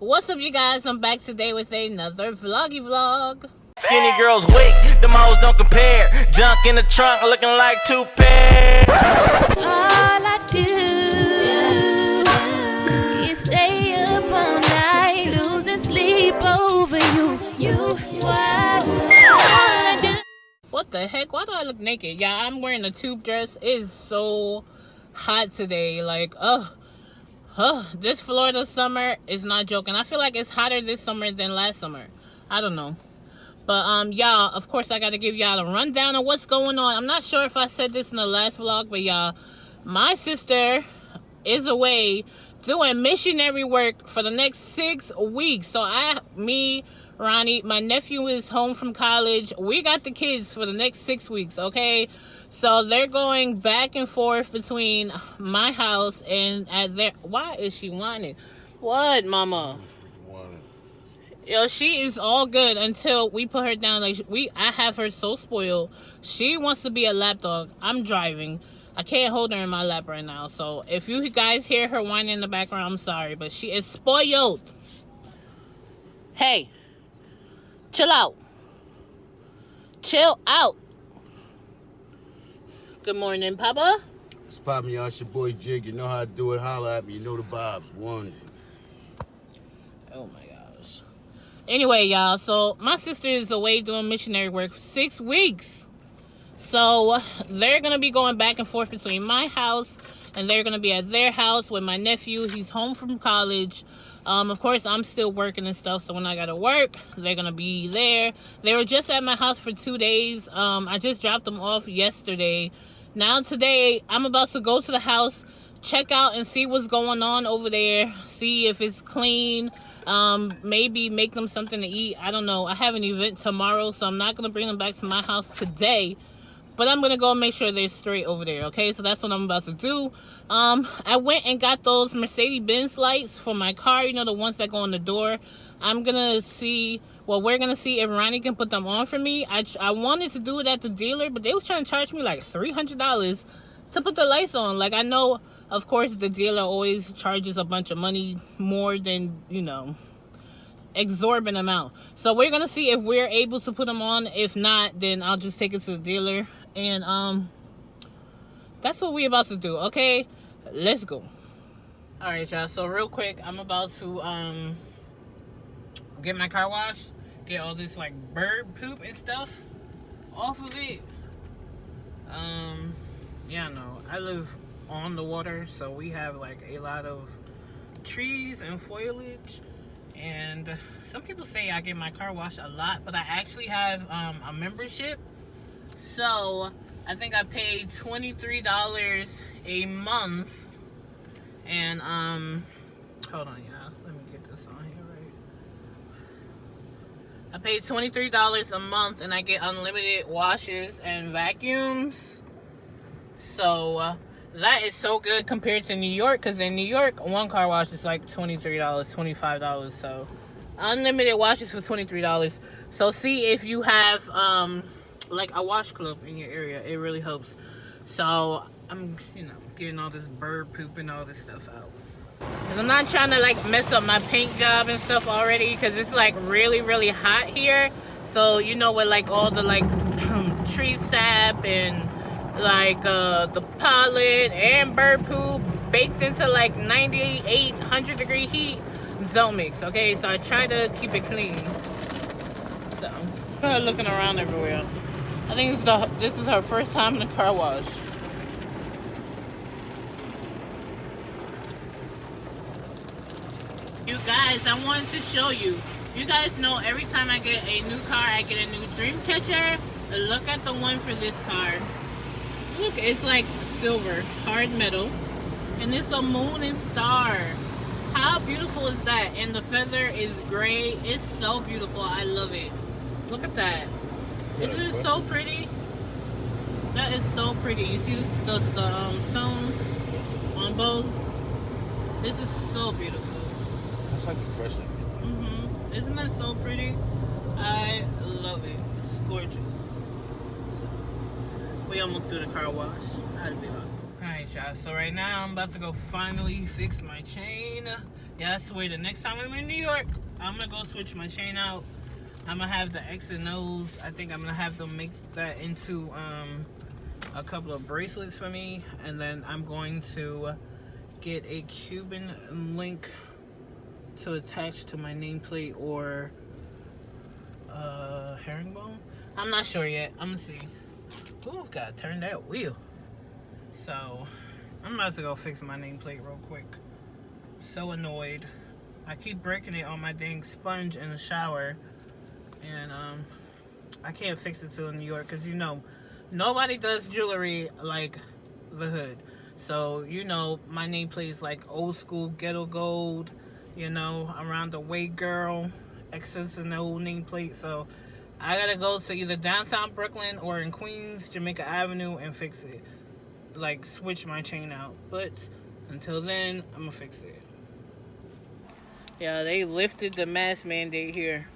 What's up, you guys? I'm back today with another vloggy vlog. Skinny girls weak, them hoes don't compare. Junk in the trunk looking like two pairs. All I do is stay up all night, losing sleep over you. What the heck? Why do I look naked? Yeah, I'm wearing a tube dress. It is so hot today. Like, this Florida summer is not joking. I feel like it's hotter this summer than last summer. I don't know. But, y'all, of course, I got to give y'all a rundown of what's going on. I'm not sure if I said this in the last vlog, but, y'all, my sister is away doing missionary work for the next 6 weeks. So, Ronnie, my nephew is home from college. We got the kids for the next 6 weeks, okay? So, they're going back and forth between my house and at their... Why is she whining? What, mama? Yo, she is all good until we put her down. Like, I have her so spoiled. She wants to be a lap dog. I'm driving. I can't hold her in my lap right now. So, if you guys hear her whining in the background, I'm sorry. But she is spoiled. Hey. Chill out. Chill out. Good morning, Papa. It's poppin', y'all. It's your boy Jig. You know how to do it. Holla at me. You know the vibes. One. Oh, my gosh. Anyway, y'all. So, my sister is away doing missionary work for 6 weeks. So, they're going to be going back and forth between my house and they're going to be at their house with my nephew. He's home from college. Of course, I'm still working and stuff, so when I gotta work, they're gonna be there. They were just at my house for 2 days. I just dropped them off yesterday. Now today, I'm about to go to the house, check out and see what's going on over there, see if it's clean, maybe make them something to eat. I don't know. I have an event tomorrow, so I'm not gonna bring them back to my house today. But I'm going to go make sure they're straight over there, okay? So that's what I'm about to do. I went and got those Mercedes-Benz lights for my car. You know, the ones that go on the door. I'm going to see... Well, we're going to see if Ronnie can put them on for me. I wanted to do it at the dealer, but they was trying to charge me like $300 to put the lights on. Like, I know, of course, the dealer always charges a bunch of money more than, you know... exorbitant amount. So we're gonna see if we're able to put them on. If not, then I'll just take it to the dealer, and that's what we about to do. Okay, let's go. All right, y'all, so real quick, I'm about to get my car washed, get all this like bird poop and stuff off of it. Yeah, no, I live on the water, so we have like a lot of trees and foliage. And some people say I get my car washed a lot, but I actually have a membership. So I think I paid $23 a month. And hold on, y'all. Let me get this on here right. I paid $23 a month, and I get unlimited washes and vacuums. So that is so good compared to New York, because in New York, one car wash is like $23, $25. So unlimited washes for $23. So see if you have like a wash club in your area. It really helps. So I'm, you know, getting all this bird poop and all this stuff out. And I'm not trying to like mess up my paint job and stuff already, because it's like really, really hot here. So, you know, with like all the like tree sap and like the pollen and bird poop baked into like 98, 100 degree heat, don't mix. Okay, so I try to keep it clean. So looking around everywhere. I think this is her first time in a car wash. You guys, I wanted to show you. You guys know every time I get a new car, I get a new dream catcher. Look at the one for this car. Look, it's like silver, hard metal, and it's a moon and star. How beautiful is that? And the feather is gray. It's so beautiful. I love it. Look at that. Isn't it so pretty? That is so pretty. You see the stones on both? This is so beautiful. That's like a crescent. Isn't that so pretty? I love it. It's gorgeous. We almost do the car wash. I'd be like, alright, y'all. So right now I'm about to go finally fix my chain. Yeah, I swear the next time I'm in New York, I'm gonna go switch my chain out. I'm gonna have the X and O's. I think I'm gonna have them make that into a couple of bracelets for me, and then I'm going to get a Cuban link to attach to my nameplate or herringbone. I'm not sure yet. I'm gonna see. Ooh, gotta turn that wheel. So I'm about to go fix my nameplate real quick. So annoyed. I keep breaking it on my dang sponge in the shower, and I can't fix it till in New York, because you know nobody does jewelry like the hood. So you know my nameplate is like old school ghetto gold, you know, around the way girl, excess and old nameplate. So I gotta go to either downtown Brooklyn or in Queens, Jamaica Avenue, and fix it, like switch my chain out. But until then, I'm gonna fix it. Yeah, they lifted the mask mandate here,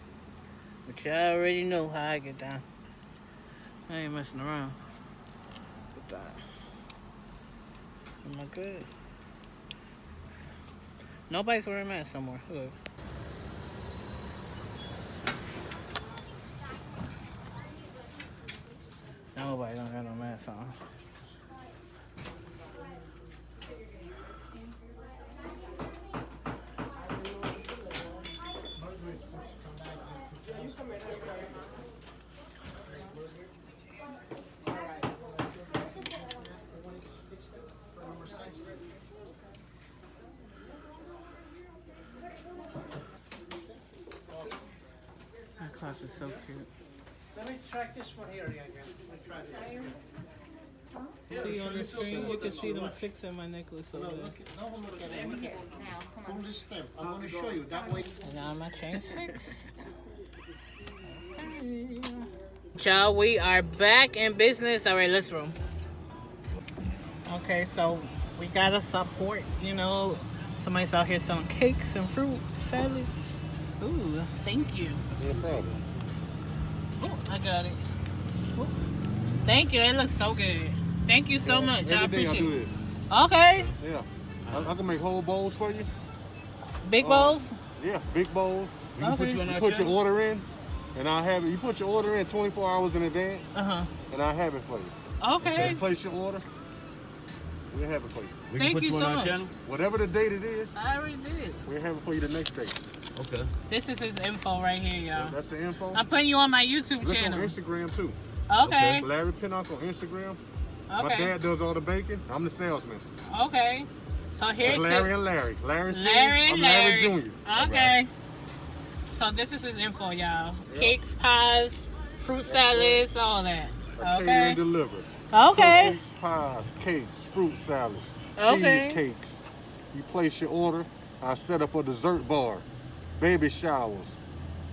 but y'all already know how I get down. I ain't messing around with that. Am I good? Nobody's wearing masks no more. Look. Nobody don't got no mask on. That class is so cute. Let me track this one here again. Let me try this. See on the screen, you can see them fixing my necklace over there. No, look at it. Hold this step. I'm going to show you. That way. And now my chain's fixed. Y'all, we are back in business. All right, let's roll. Okay, so we gotta support, you know, somebody's out here selling cakes and fruit salads. Ooh, thank you. No problem. Oh, I got it. Ooh. Thank you. It looks so good. Thank you so much. I Every day appreciate I do it. this. Okay. Yeah. I can make whole bowls for you. Big bowls? Yeah, big bowls. You Okay. can put your order in, and I'll have it. You put your order in 24 hours in advance, Uh-huh. and I'll have it for you. Okay. Just place your order. We'll have it for you. We Thank can put you you on so our much. channel. Whatever the date it is, I already did. we'll have it for you the next day. Okay. This is his info right here, y'all. That's the info. I'm putting you on my YouTube Look channel. on Instagram too. Okay. Larry Pinnock on Instagram. My Okay. dad does all the baking. I'm the salesman. Okay. So here's That's Larry his, and Larry. Larry Sr. Larry I'm and Larry Larry. Jr. Okay. So this is his info, y'all. Cakes, pies, fruit salads, all that. I cater Okay. and deliver. Okay. Cookies, pies, cakes, fruit salads, Okay. cheesecakes. You place your order. I set up a dessert bar, baby showers.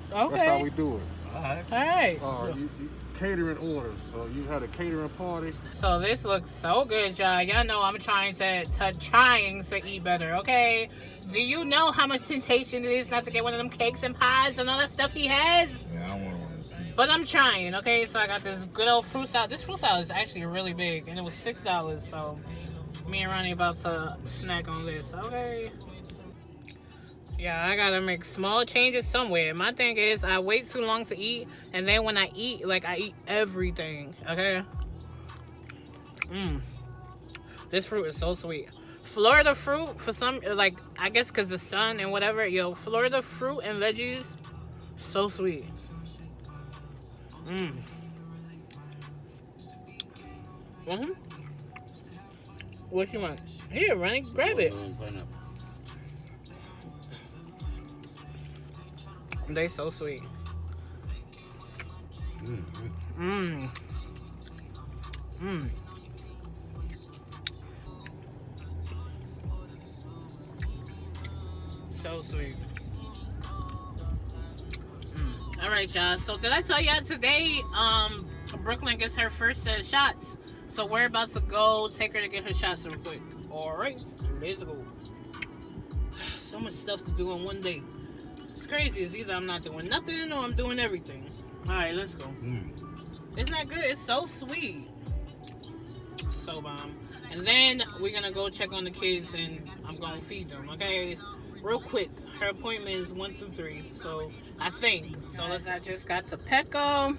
That's how Okay. we do it. All right. All right. You catering orders. So you had a catering party. So this looks so good, y'all. Y'all know I'm trying to eat better, okay? Do you know how much temptation it is not to get one of them cakes and pies and all that stuff he has? Yeah, I don't want one of those. But I'm trying, okay? So I got this good old fruit salad. This fruit salad is actually really big, and it was $6. So me and Ronnie about to snack on this, okay? Yeah, I gotta make small changes somewhere. My thing is, I wait too long to eat, and then when I eat, like, I eat everything, okay? This fruit is so sweet. Florida fruit, for some, like, I guess because the sun and whatever, yo, Florida fruit and veggies, so sweet. What you want? Here, Ronnie, grab it. They so sweet. So sweet. All right, y'all. So did I tell y'all today? Brooklyn gets her first set of shots. So we're about to go take her to get her shots real quick. All right, let's go. So much stuff to do in one day. It's crazy. It's either I'm not doing nothing or I'm doing everything. All right, let's go. It's not good. It's so sweet. So bomb. And then we're gonna go check on the kids and I'm gonna feed them. Okay. real quick. Her appointment is 1 to 3, so I think. So I just got to Petco.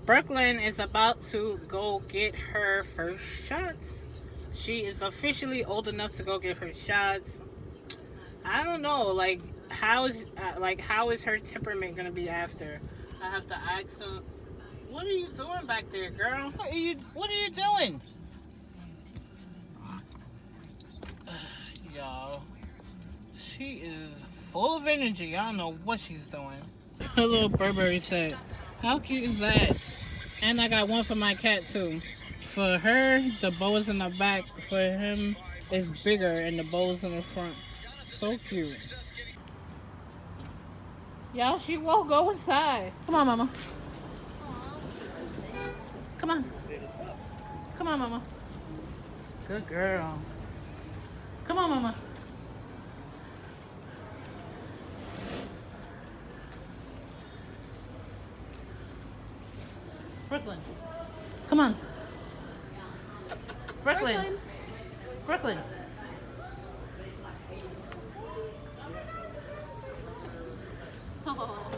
Brooklyn is about to go get her first shots. She is officially old enough to go get her shots. I don't know, like how is her temperament gonna be after? I have to ask them. What are you doing back there, girl? What are you doing? Y'all, she is full of energy. I don't know what she's doing. Her little Burberry set. How cute is that? And I got one for my cat too. For her, the bow is in the back. For him, it's bigger and the bow is in the front. So cute. Y'all, she won't go inside. Come on, mama. Come on. Come on, mama. Good girl. Come on, mama. Brooklyn. Come on. Brooklyn. Brooklyn. Oh.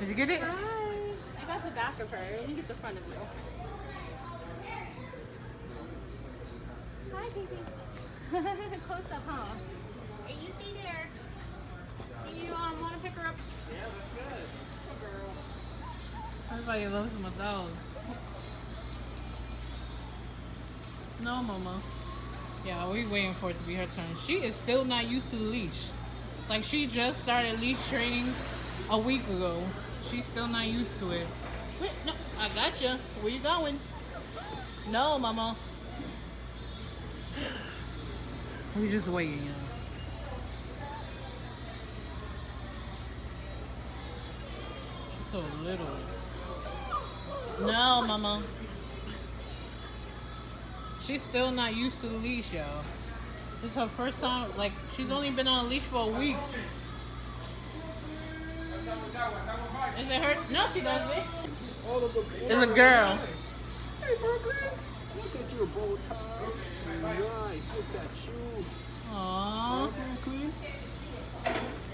Did you get it? Hi. I got the back of her. Let me get the front of you. Hi, baby. Close up, huh? Hey, you stay there. Do you want to pick her up? Yeah, that's good. Good girl. Everybody loves my dog. No, mama. Yeah, we waiting for it to be her turn. She is still not used to the leash. Like, she just started leash training a week ago. She's still not used to it. Wait, no, I got you. Where you going? No, mama. We just waiting, y'all. She's so little. No, mama. She's still not used to the leash, y'all. This is her first time. Like, she's only been on a leash for a week. Is it her? No, she doesn't. It's a girl. Hey, Brooklyn. Look at your bow tie. Nice. Look at you. Aww. Brooklyn.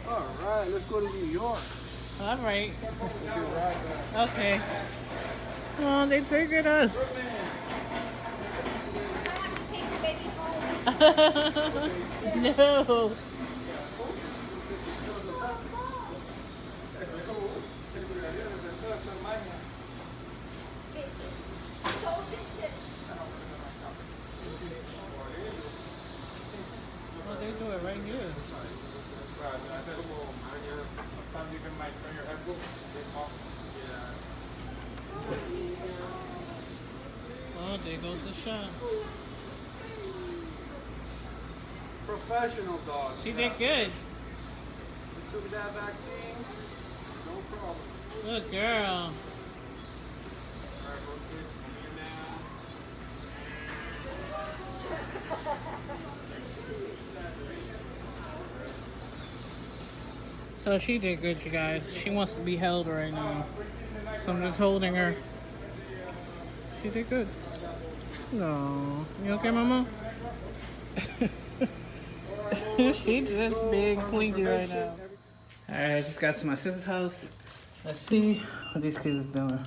All right, let's go to New York. All right. Okay. Oh, they figured us. No. Oh, they do it right here. Oh, there goes the shot. Professional dog. She did good. You took that vaccine? No problem. Good girl. So she did good, you guys. She wants to be held right now. So I'm just holding her. She did good. No. You okay, mama? She just being clingy right now. Alright, just got to my sister's house. Let's see what these kids is doing.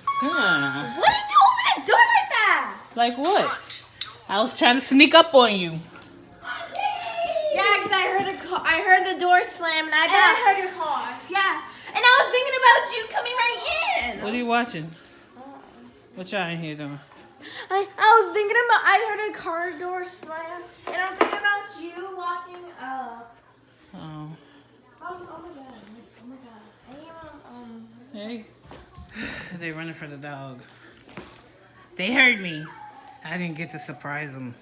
Huh. What did you want me to do like that? Like what? I was trying to sneak up on you. Yeah, because I heard the door slam and I heard your car. Yeah. And I was thinking about you coming right in. What are you watching? What y'all in here doing? I was thinking about, I heard a car door slam and I was thinking about you walking up. Oh. Oh my god. Hey. They running for the dog. They heard me. I didn't get to surprise them.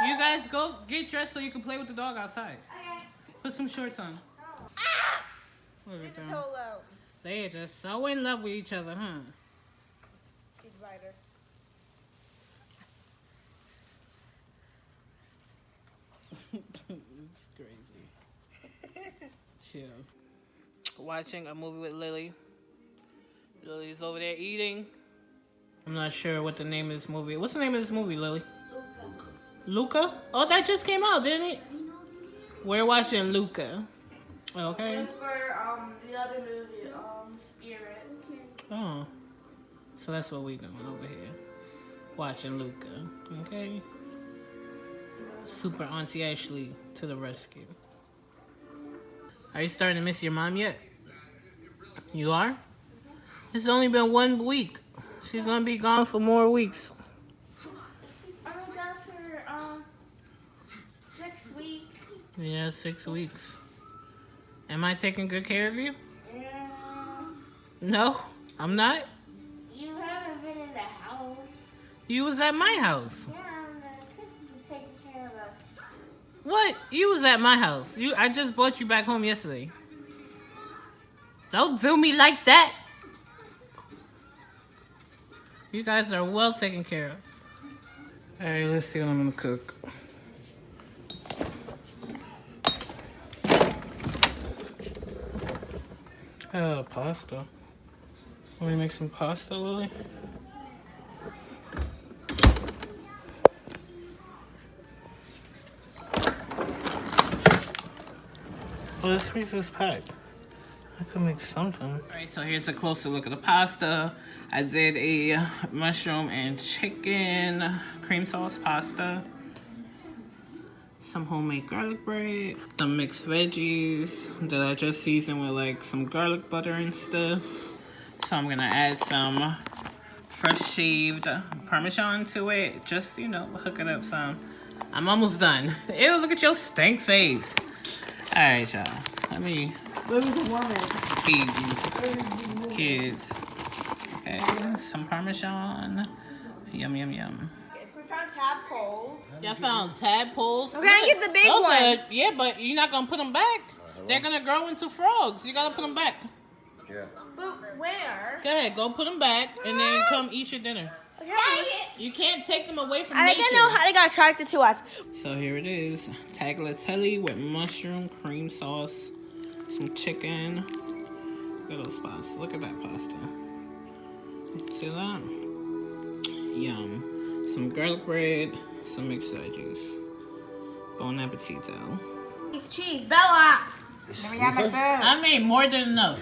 You guys go get dressed so you can play with the dog outside. Okay. Put some shorts on. Ah! What are they doing? Toe low. They are just so in love with each other, huh? She's lighter. It's crazy. Chill. Watching a movie with Lily. Lily's over there eating. I'm not sure what the name of this movie. What's the name of this movie, Lily? Luca? Oh, that just came out, didn't it? We're watching Luca. Okay. And for the other movie, Spirit. Oh. So that's what we doing over here. Watching Luca. Okay. Super Auntie Ashley to the rescue. Are you starting to miss your mom yet? You are? It's only been 1 week. She's gonna be gone for more weeks. I'm gone for 6 weeks. Yeah, 6 weeks. Am I taking good care of you? No, I'm not. You haven't been in the house. You was at my house. Yeah, I'm taking care of us. What? You was at my house. I just brought you back home yesterday. Don't do me like that. You guys are well taken care of. Alright, let's see what I'm gonna cook. Pasta. Let me make some pasta, Lily. Well, this freezer's packed. I could make something. Alright, so here's a closer look at the pasta. I did a mushroom and chicken cream sauce pasta. Some homemade garlic bread. Some mixed veggies that I just seasoned with like some garlic butter and stuff. So I'm gonna add some fresh shaved Parmesan to it. Just, you know, hook it up some. I'm almost done. Ew, look at your stank face. Alright, y'all. Let me feed these kids. Okay, some Parmesan. Yum, yum, yum. We found tadpoles. Y'all found tadpoles? We're gonna get the big Those one. Yeah, but you're not gonna put them back. They're gonna grow into frogs. You gotta put them back. Yeah. But where? Go ahead, go put them back and then come eat your dinner. You can't take them away from I nature. think I know how they got attracted to us. So here it is. Tagliatelle with mushroom, cream sauce, some chicken. Look at those pasta. Look at that pasta. See that? Yum. Some garlic bread, some mixed veggies. Bon appetito. It's cheese. Bella! Let me have my food. I made more than enough.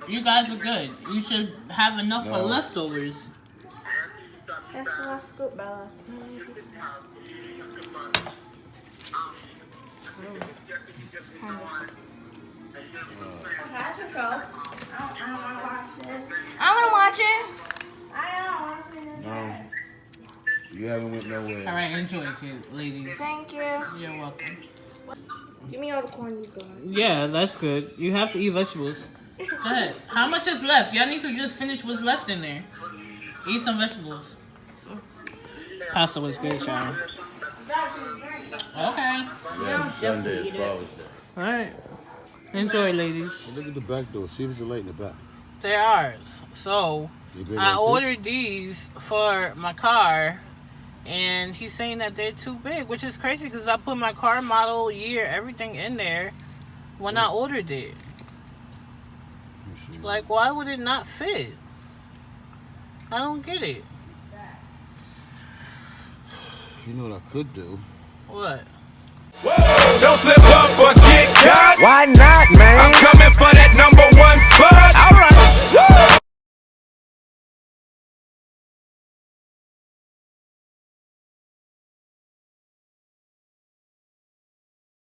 You guys are good. You should have enough for leftovers. That's the last scoop, Bella. I want to watch it. I don't want to watch it. You haven't went nowhere. All right, enjoy, kid, ladies. Thank you. You're welcome. Give me all the corn you got. Yeah, that's good. You have to eat vegetables. Go ahead. How much is left? Y'all need to just finish what's left in there. Eat some vegetables. Pasta was good, y'all. Okay. Yeah, Sunday is Father's Day. All right. Enjoy, ladies. Look at the back door. See if it's a light in the back. They are. So, I ordered these for my car, and he's saying that they're too big, which is crazy because I put my car model, year, everything in there when I ordered it. Like, why would it not fit? I don't get it. You know what I could do? What? Don't slip up or get caught. Why not, man? I'm coming for that number